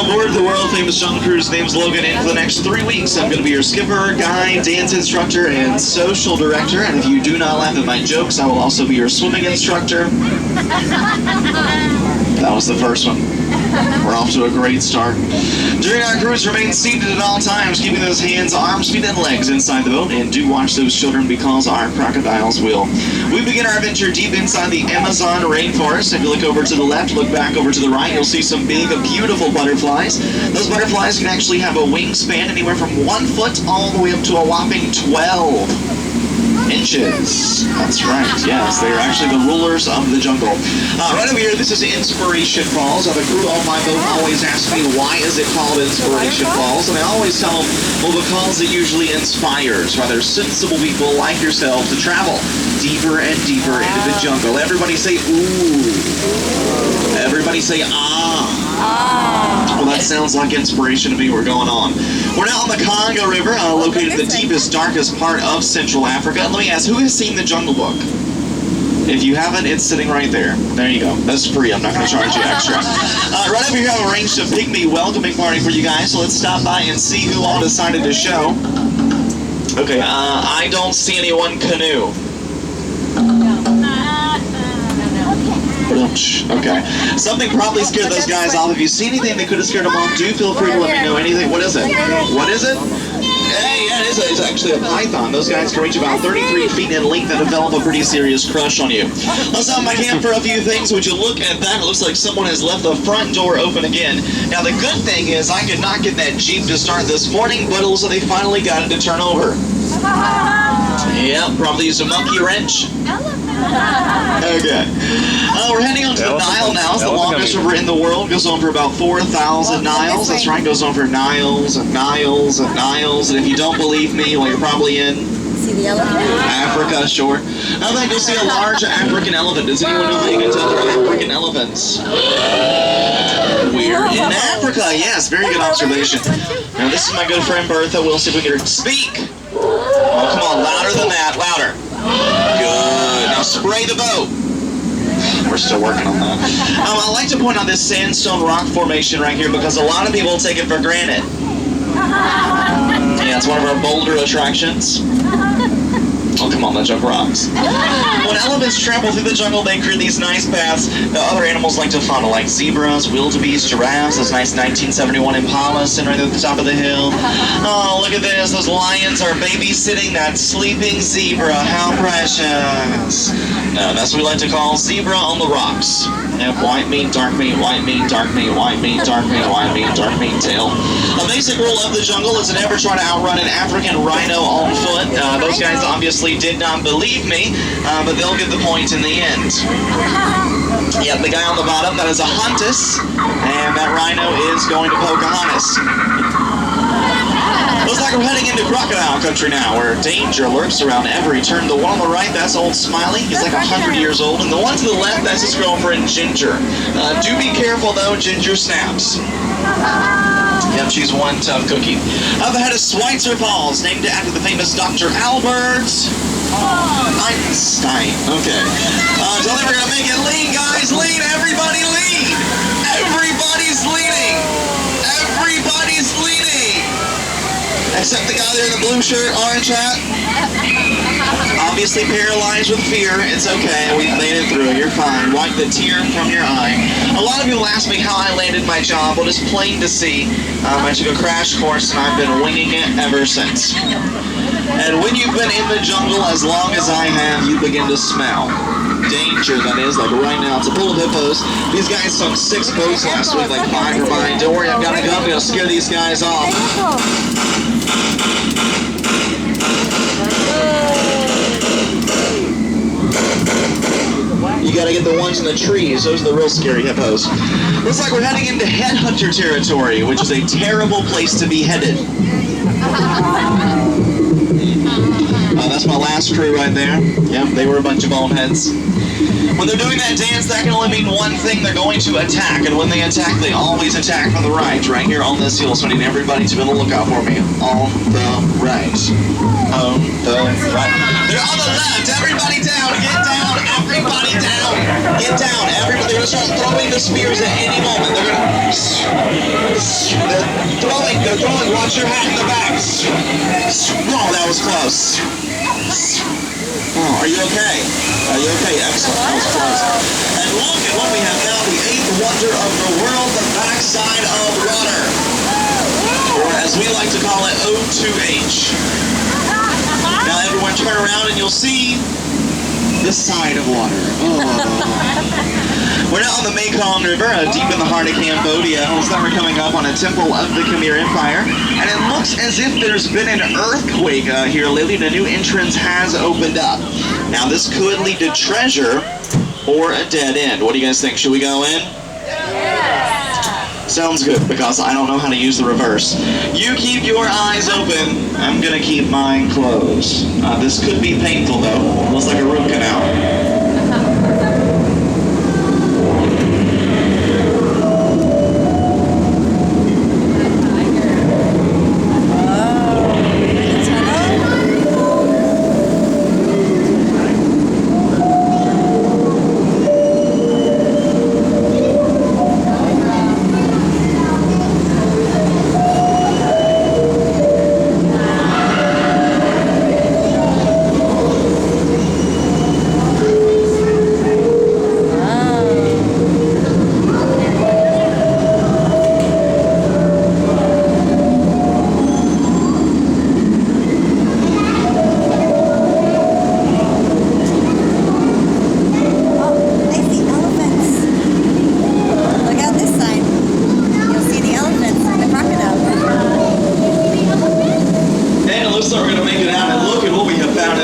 Aboard the world-famous Jungle Cruise, name's Logan, and for the next 3 weeks, I'm going to be your skipper, guide, dance instructor, and social director. And if you do not laugh at my jokes, I will also be your swimming instructor. That was the first one. We're off to a great start. During our cruise, remain seated at all times, keeping those hands, arms, feet, and legs inside the boat, and do watch those children because our crocodiles will. We begin our adventure deep inside the Amazon rainforest. If you look over to the left, look back over to the right, you'll see some big, beautiful butterflies. Those butterflies can actually have a wingspan anywhere from 1 foot all the way up to a whopping 12 inches. That's right, yes, they are actually the rulers of the jungle. Right over here, this is Inspiration Falls. The crew on my boat always ask me, why is it called Inspiration Falls? And I always tell them, well, because it usually inspires rather sensible people like yourself to travel deeper and deeper into the jungle. Everybody say, ooh. Everybody say, ah. Well, that sounds like inspiration to me. We're going on. We're now on the Congo River, located in the deepest, darkest part of Central Africa. Let me ask, who has seen the Jungle Book? If you haven't, it's sitting right there. There you go. That's free. I'm not going to charge you extra. Right over here, I've arranged a pygmy welcoming party for you guys, so let's stop by and see who all decided to show. Okay, I don't see anyone canoe. Okay. Something probably scared those guys off. If you see anything that could have scared them off, do feel free to let me know anything. What is it? What is it? Hey, yeah, it's actually a python. Those guys can reach about 33 feet in length and develop a pretty serious crush on you. Let's have my hand for a few things. Would you look at that? It looks like someone has left the front door open again. Now, the good thing is I could not get that Jeep to start this morning, but it looks like they finally got it to turn over. Yeah, probably used a monkey wrench. Okay. We're heading on to the Nile now. It's the longest river in the world. Goes on for about 4,000 Niles. That's right, goes on for Niles and Niles and Niles. And if you don't believe me, well, you're probably in Africa, sure. I think you'll see a large African elephant. Does anyone know how you can tell they're African elephants? We're in Africa. Yes, very good observation. Now, this is my good friend Bertha. We'll see if we can get her to speak. Oh, come on, louder than that. Louder. Good. Now spray the boat. We're still working on that. I like to point out this sandstone rock formation right here because a lot of people take it for granted. Yeah, it's one of our bolder attractions. Oh, come on, the junk rocks. When elephants trample through the jungle, they create these nice paths that other animals like to follow, like zebras, wildebeest, giraffes, this nice 1971 Impala sitting right at the top of the hill. Oh, look at this. Those lions are babysitting that sleeping zebra. How precious. No, that's what we like to call zebra on the rocks. Yep, white meat, dark meat, white meat, dark meat, white meat, dark meat, white meat, dark meat tail. A basic rule of the jungle is to never try to outrun an African rhino on foot. Those guys obviously did not believe me, but they'll get the point in the end. Yep, the guy on the bottom, that is a Huntus, and that rhino is going to Pocahontas. Looks like we're heading into crocodile country now, where danger lurks around every turn. The one on the right, that's old Smiley. He's like 100 years old. And the one to the left, that's his girlfriend, Ginger. Do be careful, though. Ginger snaps. Yep, she's one tough cookie. Up ahead is Schweitzer Falls, named after the famous Dr. Albert Einstein. Okay. Tell them we're going to make it lean, guys. Lean. Everybody lean. Everybody's leaning. Everybody's leaning. Except the guy there in the blue shirt, orange hat. Obviously paralyzed with fear. It's okay. We made it through. You're fine. Wipe the tear from your eye. A lot of people ask me how I landed my job. Well, it's plain to see. I took a crash course and I've been winging it ever since. And when you've been in the jungle as long as I have, you begin to smell danger, that is, like right now. It's a pool of hippos. These guys sunk 6 boats last week, like 5 are mine. Don't worry, I've got a gun. I'm going to scare these guys off. You gotta get the ones in the trees. Those are the real scary hippos. Looks like we're heading into headhunter territory, which is a terrible place to be headed. That's my last crew right there. Yep, they were a bunch of boneheads. When they're doing that dance, that can only mean one thing. They're going to attack, and when they attack, they always attack from the right here on this hill. So I need everybody to be on the lookout for me. On the right. On the right. They're on the left. Everybody down. Get down. Everybody down. Get down. Everybody. They're going to start throwing the spears at any moment. They're going to... Come on, watch your hat in the back. Oh, that was close. Oh, are you okay? Are you okay? Excellent. That was close. And look at what we have now, the eighth wonder of the world, the backside of water. Or as we like to call it, O2H. Now everyone turn around and you'll see the side of water. Oh. We're now on the Mekong River, deep in the heart of Cambodia. Looks like we're coming up on a temple of the Khmer Empire. And it looks as if there's been an earthquake here lately. The new entrance has opened up. Now this could lead to treasure or a dead end. What do you guys think? Should we go in? Yeah. Sounds good, because I don't know how to use the reverse. You keep your eyes open. I'm gonna keep mine closed. This could be painful though. Looks like a root canal.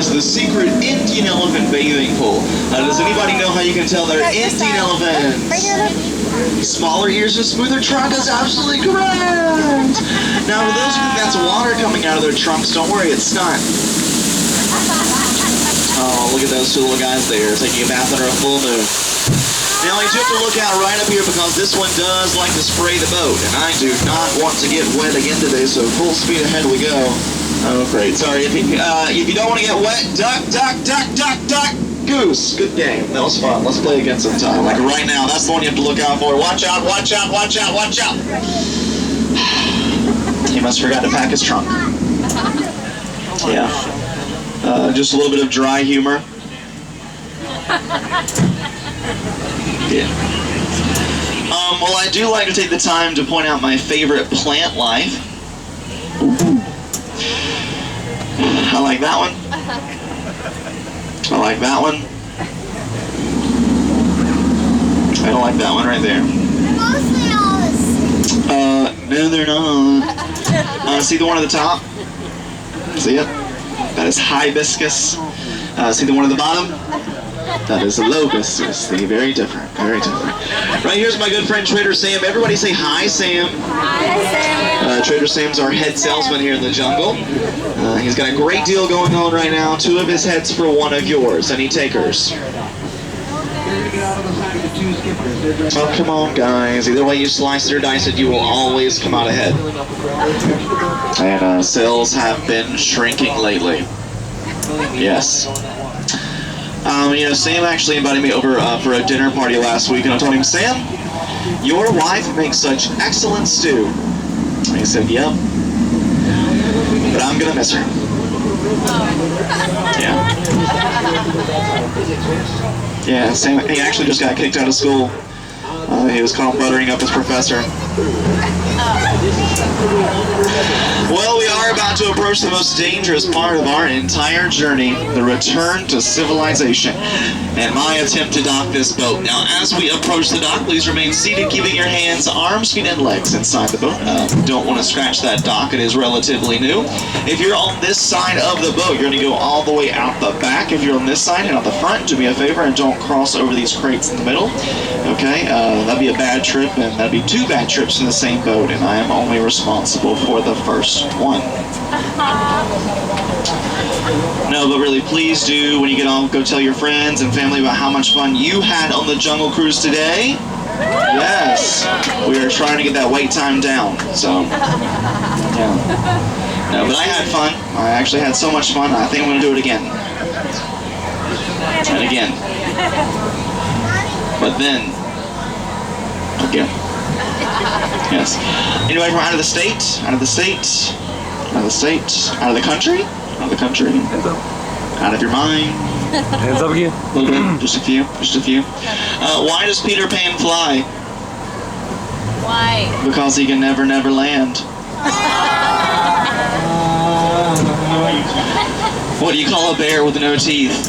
The secret Indian elephant bathing pool. Does anybody know how you can tell they're Indian elephants? Smaller ears and smoother trunk is absolutely correct. Now, for those who think that's water coming out of their trunks, don't worry, it's not. Oh, look at those two little guys there taking a bath under a full moon. Now, you have to look out right up here because this one does like to spray the boat, and I do not want to get wet again today, so full speed ahead we go. Oh, great. Sorry. If you don't want to get wet, duck, duck, duck, duck, duck, goose. Good game. That was fun. Let's play again sometime. Like right now, that's the one you have to look out for. Watch out, watch out, watch out, watch out. He must have forgot to pack his trunk. Yeah. Just a little bit of dry humor. Yeah. Well, I do like to take the time to point out my favorite plant life. I like that one. I like that one. I don't like that one right there. No, they're not. See the one at the top? See it? That is hibiscus. See the one at the bottom? That is a locust. See, very different, very different. Right here's my good friend Trader Sam. Everybody say hi, Sam. Hi, Sam. Trader Sam's our head salesman here in the jungle. He's got a great deal going on right now. 2 of his heads for 1 of yours. Any takers? Oh, come on, guys. Either way you slice it or dice it, you will always come out ahead. And sales have been shrinking lately. Yes. You know, Sam actually invited me over for a dinner party last week, and I told him, Sam, your wife makes such excellent stew. And he said, yep. But I'm gonna miss her. Yeah. Yeah, Sam, he actually just got kicked out of school. He was caught buttering up his professor. Well, we are about to approach the most dangerous part of our entire journey, the return to civilization, and my attempt to dock this boat. Now, as we approach the dock, please remain seated, keeping your hands, arms, feet, and legs inside the boat. Don't want to scratch that dock. It is relatively new. If you're on this side of the boat, you're going to go all the way out the back. If you're on this side and out the front, do me a favor and don't cross over these crates in the middle. Okay, that'd be a bad trip, and that'd be 2 bad trips in the same boat, and I am only responsible for the first one. No, but really, please do, when you get on, go tell your friends and family about how much fun you had on the Jungle Cruise today. Yes, we are trying to get that wait time down, so, yeah. No, but I had fun. I actually had so much fun, I think I'm going to do it again. And again. But then, again. Yes. Anybody from out of the state? Out of the state? Out of the state? Out of the country? Out of the country? Hands up. Out of your mind? Hands up again. A little bit. Just a few. Just a few. Why does Peter Pan fly? Why? Because he can never, never land. What do you call a bear with no teeth?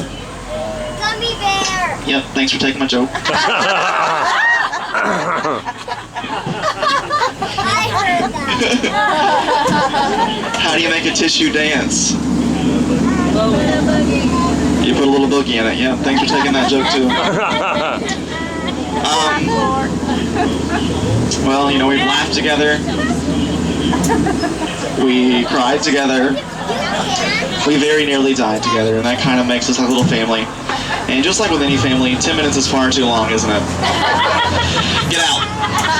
Gummy bear. Yep, thanks for taking my joke. I heard that. How do you make a tissue dance? You put a little boogie in it. Yeah, thanks for taking that joke too. Well, you know, we've laughed together. We cried together. We very nearly died together, and that kind of makes us a little family. And just like with any family, 10 minutes is far too long, isn't it? Get out.